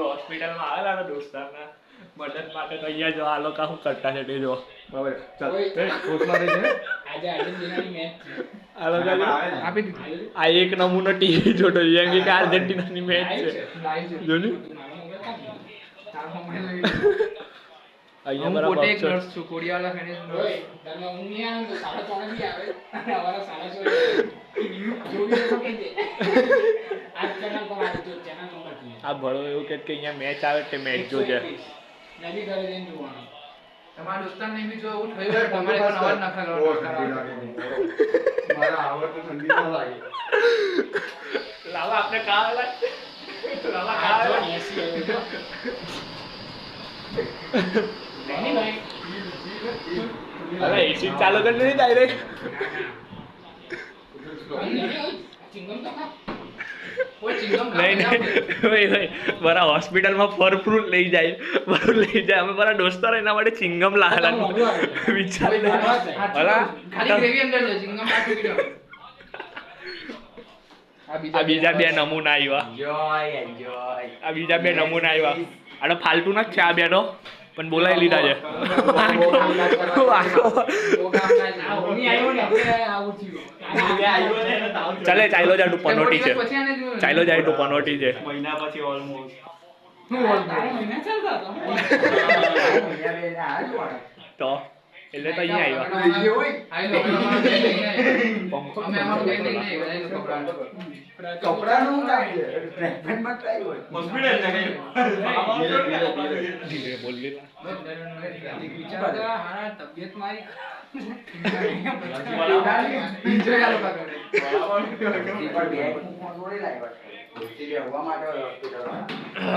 હોસ્પિટલમાં આવેલા દોસ્તારના મદદ માટે તો અહીંયા જો આ લોકો શું કરતા છે તે જો હવે ચાલ કોચમાં રહી છે આજે આર્જેન્ટિનાની મેચ આ લોકો આપી દીધી આ એક નમૂનો ટીવી જોતો છે એમ કે આર્જેન્ટિનાની મેચ છે જોની અહીંયા બરાબર છે છું કોડિયાવાલા ફેન ઓય તમે ઊંઘ નહીં આવે તો 3:30 બી આવે અને અમારા 6:30 જોવી તો કે દે આ ચેનલ પર આવી તો ચેનલ નંબર છે આ ભળો એવું કે અહીંયા મેચ આવે તે મેચ જોજે નદી ઘરે જઈને જોવાનું તમારા દોસ્તારને બી જો એવું થયું હોય તમારે પણ અવાજ ના કરવાનો મારા આવડ તો ઠંડી ના લાગે લાવા આપણે કાવા લાવા આ જો એસી આવે તો નહીં ભાઈ અરે એસી ચાલુ કરી દે ડાયરેક્ટ ચિંગમ તો ખા કોઈ ચિંગમ નહીં નહીં બરા હોસ્પિટલમાં ફર ફ્રૂટ લઈ જાય બધું લઈ જાય અમે બરા દોસ્તારો એના માટે ચિંગમ લાવેલા વિચાર ખાલી ગ્રેવી અંદર છે ચિંગમ કાઢી દો આ બીજા બે નમૂના આવ્યા આ બીજા બે નમૂના આવ્યા આ તો ફાલતુ ના જ છે આ બે તો પણ બોલાવી લીધા છે ચાલે ચાલો જાય તું પનોટી છે ચાલો જાય તું પનોટી છે મહિના પછી ઓલમોસ્ટ તો એટલે તો અહીંયા આવ્યા કપડાનું કામ છે ટ્રેકમેન્ટમાં ટ્રાય હોય હોસ્પિટલ ને ધીરે બોલ લે તબિયત મારી બરાબર